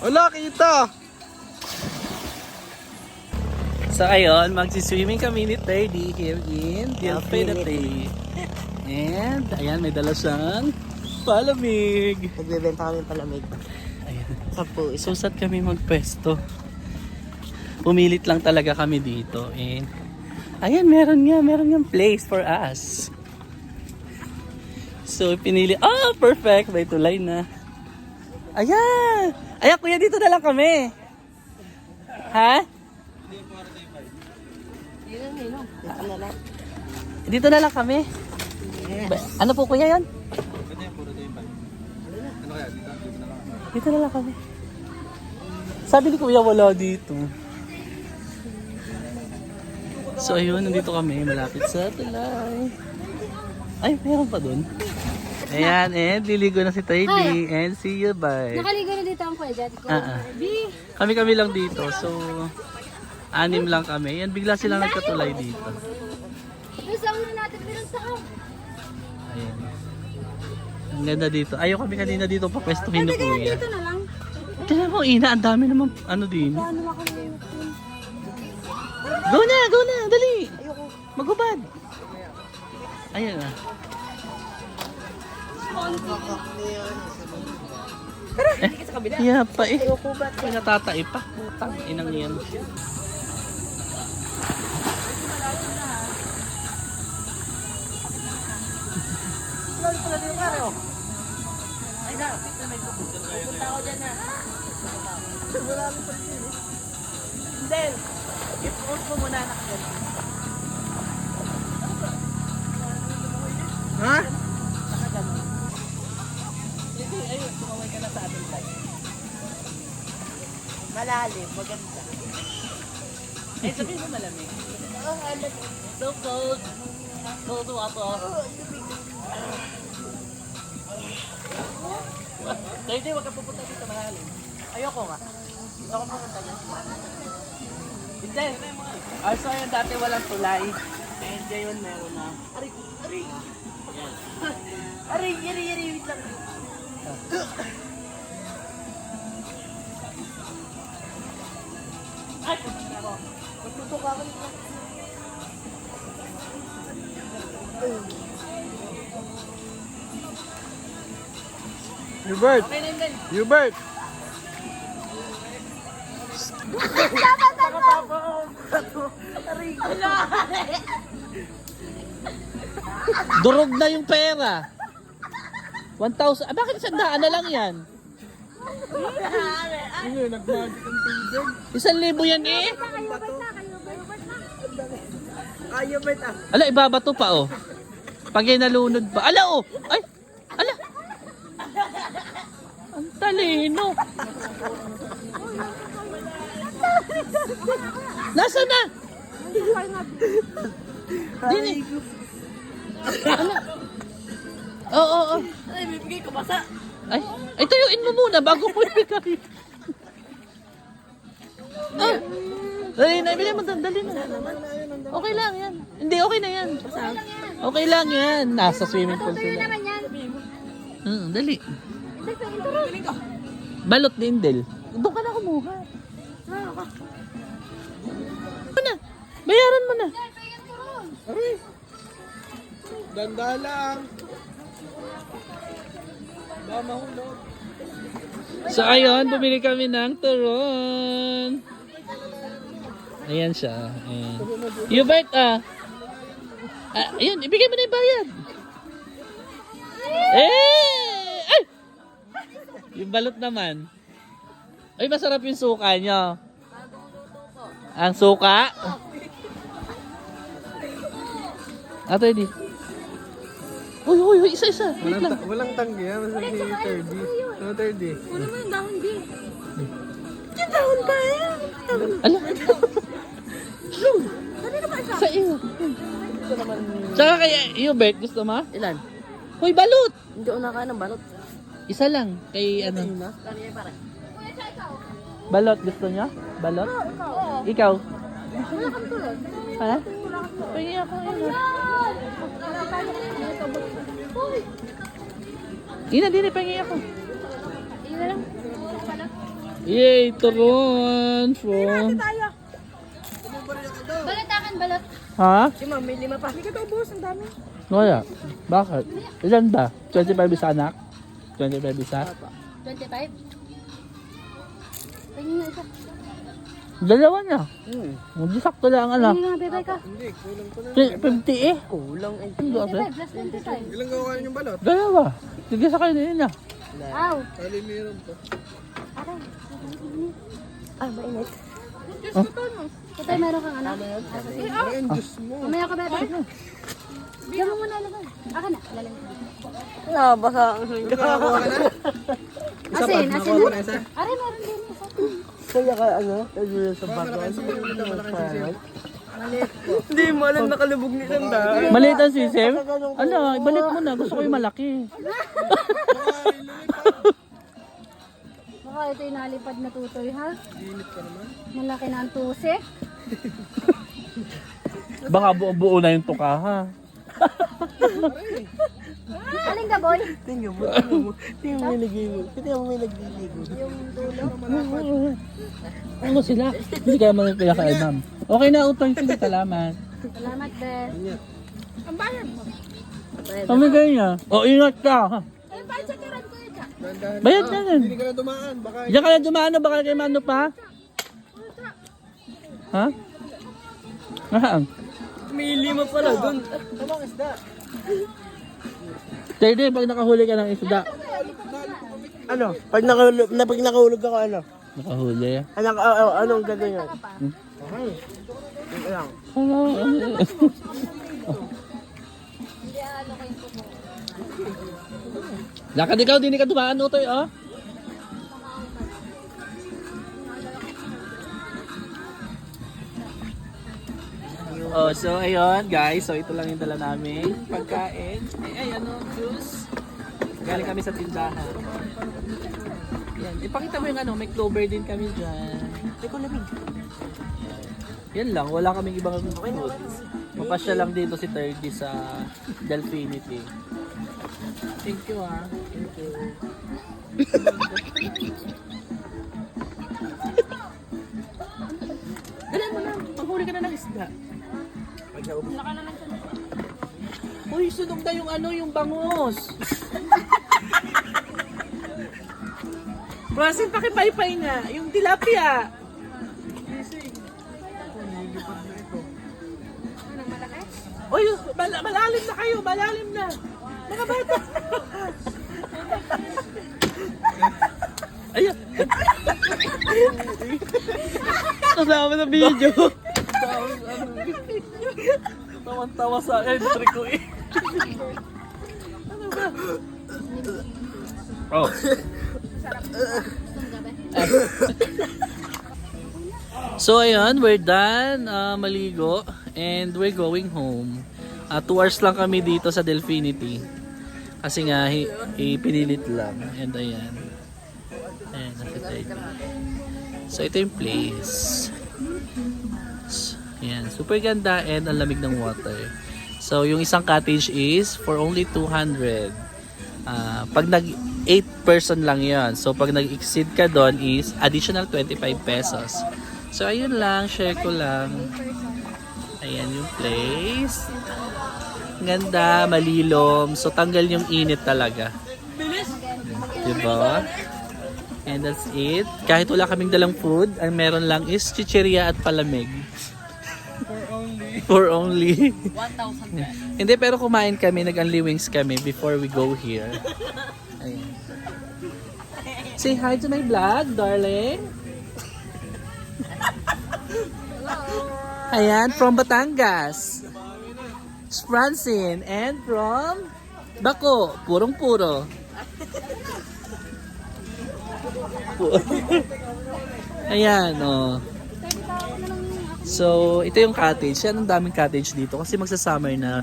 Wala, kita! So ayun, magsiswimming kami ni Teddy here in Infinity. And ayan, may dala siyang palamig. Magbebenta kami palamig. Ayan. 10 isa. So saan kami magpwesto? Pumilit lang talaga kami dito. And ayan, meron nga place for us. So pinili, perfect, may tulay na. Ayan! Ayan kuya, dito na lang kami. Ha? Dito na lang. Dito na lang kami. Ano po kuya yan? Dito na lang kami. Sabi ni kuya wala dito. So ayun, nandito kami malapit sa tulay. Ay, meron pa dun. Ayan, and liligo na si Teddy. And see you, bye. Nakaligo na dito ang pwede. Kami lang dito. So, 6 lang kami. Yan, bigla sila nagkatulay dito. Yung sa ulo natin, meron sa Ayan. Ang ganda dito. Ayaw kami kanina dito pa pwestuhin ni kuya. dito na lang. Tignan mo, ina, ang dami naman ano din. Paano makalimutin? Go na, dali. Magubad. Ayan na. Yeah pa eh. May natatai pa. Putang inang yan. Del, i-post mo muna anak yan. Ha? Hindi, ayun, tumaway ka na sa ating side. Malalim, maganda. Eh, sabihin mo malamig. So cold. Cold water. Hindi, wag ka pupunta dito malalim. Ayoko nga. Ayoko pumunta dyan. Hindi. Also, yung dati walang tulay. And ngayon meron na. Aray, aray. Yan. Aray, wait lang. Ay, pupunta ako. Magtutok ako nito. Hubert! Okay na yun, Ben. Hubert! Durog na yung pera. 1,000. Bakit 100 na lang yan? Ano, nagmagit ang tubig. 1,000 yan eh. Ayaw ba ito? Ala, ibabato pa oh. Pag yan nalunod pa. Ala oh. Ay. Ala. Ang talino. Nasaan na? Dini. Ala. Oo. Ay, bibigay ko basa. Ay, tuyuin mo muna bago mo ibigay. Dali na, ibigay mo. Dali na. Okay lang yan. Hindi, okay na yan. Okay lang yan. Nasa swimming pool Tuyo sila. naman yan. Dali. Ito. Balot din, Del. Doon ka na kumuha. Ano na? Bayaran mo na. Aray. Ganda lang. Ba mahulog. So ayun, bumili kami ng turon. Ayan siya. Ayan. Hubert ayun, ibigay mo na yung bayad. Ay! Yung balot naman. Ay, masarap yung suka nyo. Ang suka? Ito, Uy, isa-isa. Wait lang. Walang tanggi ha, basta si 30. No, 30. Kunin mo yung dahon, di. Yung dahon pa yan. Ala. Sa iyo. Tsaka kay Hubert, gusto mo? Ilan? Hoy, balot! Hindi ko nakain ng balot. Isa lang. Kay ano? Ayun na. Kano yan pare? Balot, gusto niya? Balot? Ikaw? Wala kang tulog. Ha? Pagay ako yun. Ina, din pagay ako. Yun na lang. Yay, turon from... Tayo. Balot akin, balot. Ha? Si ma'am, may 5 pa. Hindi ka ubos, ang dami. Kaya? Bakit? Ilan ba? 25 isa anak? 25 isa? 25? Tingin nga isa. Dalawa na. Hindi sakto lang anak. Tingin nga, bebay ka. Hindi, kulang ko na. 50 eh. Kulang eh. Hindi kasi. 25 plus 25. Ilang gawa yung balot? Dalawa. Sige sa kayo na yun ah. Aw. Kali meron to. Aray. Ah, mainit. Ito meron kang ano? Ay, ang Diyos mo. Mamaya ka, bebay. Diyan mo muna lagay. Akin na, lalim. Nabasa ang Nakakuha ka na? Asin, asin. Nakakuha ka na isa? Aray, meron din isa. Kaya ka ano? Kaya sa Malaking sisiw dito, malaking sisiw. Hindi mo alam nakalubog ni Tanda. Maliit ang sisim? Ano, ibalik mo na. Gusto ko yung malaki. Baka ito yung nalipad na tutoy, ha? Init ka naman. Malaki na ang tuse. Baka buo na yung tuka ha. Aling ka, boy? Tingnan mo. Tingnan mo may nagligo. Tingnan mo may nagliligo. Yung dulo. Ano sila? Hindi kaya man kaya kay ma'am. Okay na utang sige, salamat. Salamat, Bes. Kami ganyan niya. O ingat ka. Ha? Dahan-dahan. Bayad na yan. Hindi ka na dumaan. Baka Diyan ka na dumaan na baka kay Mano pa? Ha? Saan? May 5 pala doon. tamang isda. Tede, pag nakahuli ka ng isda. Ano? Pag nakahulog ako ano? Nakahuli. Anong gagawin yun? Yun lang. Lakad ikaw, din ka dumaan utoy, oh. Oh, so ayun guys, so ito lang yung dala namin pagkain. Ay, ano, juice. Galing kami sa tindahan. Yan, ipakita mo yung ano, may clover din kami dyan. Ikaw lamig. Yan lang, wala kaming ibang food. Mapasya lang dito si Turdy sa Delfinity. Thank you ah. Thank you. Dali mo na, maghuli ka na ng isda. Uy, sunog na yung ano, yung bangus. Brasin, pakipaypay nga, yung tilapia. Uy, malalim na kayo, malalim na. Mga bata. Ayun. Kasama na video. Tawan-tawa sa entry ko eh. Ano ba? Oh. So ayun, we're done maligo and we're going home. 2 hours lang kami dito sa Delfinity. Kasi nga pinilit lang. And ayan. Ayan, nakita. So ito yung place. Ayan, super ganda and ang lamig ng water. So yung isang cottage is for only 200. Pag nag-8 person lang yan. So pag nag-exceed ka doon is additional 25 pesos. So ayun lang, share ko lang. Ayan yung place. Ganda, malilom. So tanggal yung init talaga. Diba? And that's it. Kahit wala kaming dalang food, ang meron lang is chicheria at palamig. For only 1,000. Hindi, pero kumain kami, nag-only wings kami before we go here. Ayan. Say hi to my vlog, darling. Ayan, from Batangas. Francine, and from Bako, purong-puro. Ayan, oh. So, ito yung cottage. Yan ang daming cottage dito kasi magsa-summer na.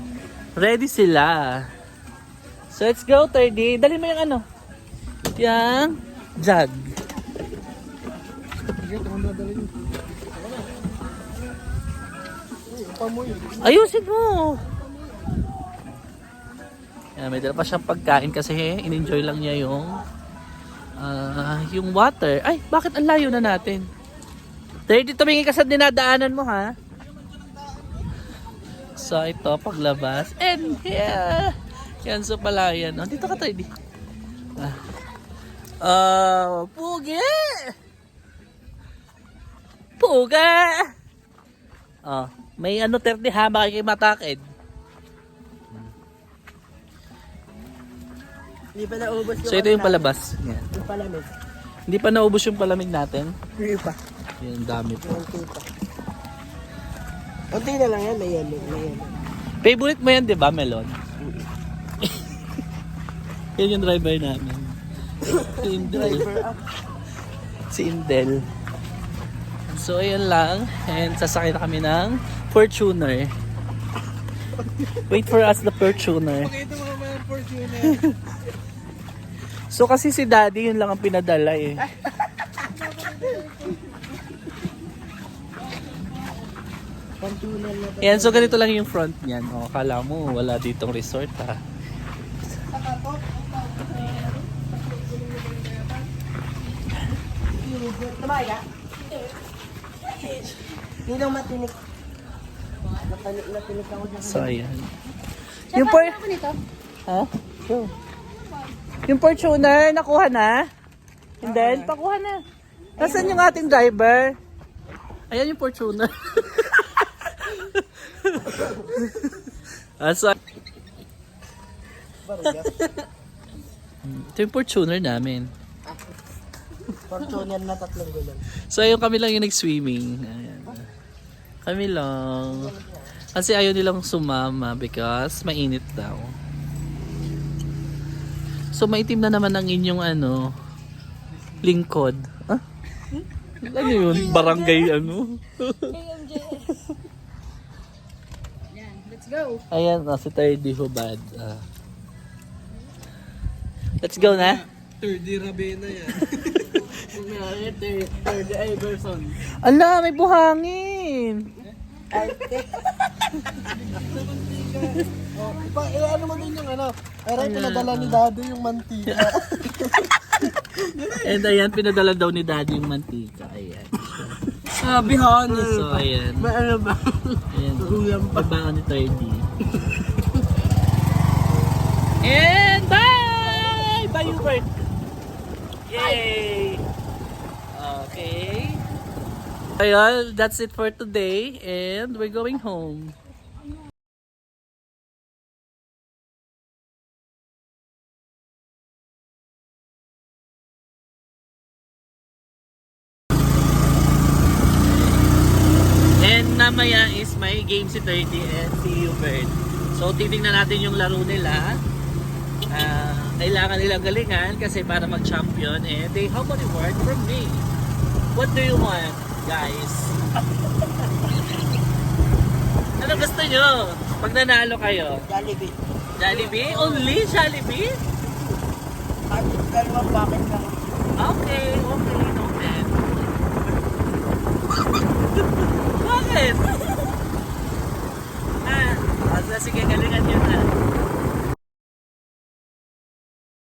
Ready sila. So, let's go, 30. Dali mo yung ano? Yung jug. Ayusin mo. Yan, may dala pa siyang pagkain kasi in-enjoy lang niya yung yung water. Ay, bakit ang layo na natin? 30, tumingin ka sa dinadaanan mo, ha? So, ito, paglabas. And here! Yan, so pala yan. Oh, dito ka tayo, di. Pugi! Pugi! Oh, may ano 30 ha, baka kayo matakid. Hindi pa naubos yung So, ito yung palabas. Yan. Yung palamig. Hindi pa naubos yung palamig natin. Hindi pa. Yan, dami po. Unti pa. Unti na lang yan, may yelo. Favorite mo yan, di ba, Melon? Yan yung driver namin. Si Indel. Si Indel. So, ayan lang. And sasakay na kami ng Fortuner. Wait for us, the Fortuner. Pakita mo naman ang Fortuner. So, kasi si Daddy, yun lang ang pinadala eh. Pantunan na to. Ayan, so ganito lang yung front niyan. O, akala mo, wala ditong resort ha. Tumaya? Hindi lang matinik. Natinik ako dyan. So, ayan. Siya, Yung paano ako nito? Ha? Yung Fortuner, nakuha na? And then, pakuha na. Nasaan yung ating driver? Ayan yung Fortuner. So, ito yung Fortuner namin. Fortuner na 3 gulong. So, ayun kami lang yung nag-swimming. Ayan. Kami lang. Kasi ayaw nilang sumama because mainit daw. So, maitim na naman ang inyong lingkod. Ah? Ano yun? Barangay Yan, let's go. Ayan, si Terdy Hubad. Let's go na. 3D Ravena yan. Third Iverson. Ala, may buhangin. Ano mo din yung Aray, pinadala ni Daddy yung mantika. And ayan, pinadala daw ni Daddy yung mantika. Ayan. Sabi honest. So, ayan. Ano ba? Ayan. Pabangan ni Terdy. And bye! Bye, Hubert! Yay! Okay. Ayun, that's it for today. And we're going home. And namaya is may game si 30 and si Hubert. So titingnan natin yung laro nila. Kailangan nilang galingan kasi para mag-champion and they have a reward from me. What do you want, guys? Ano gusto nyo? Pag nanalo kayo? Jollibee. Jollibee? Only Jollibee? At dalawang bakit lang. Okay, no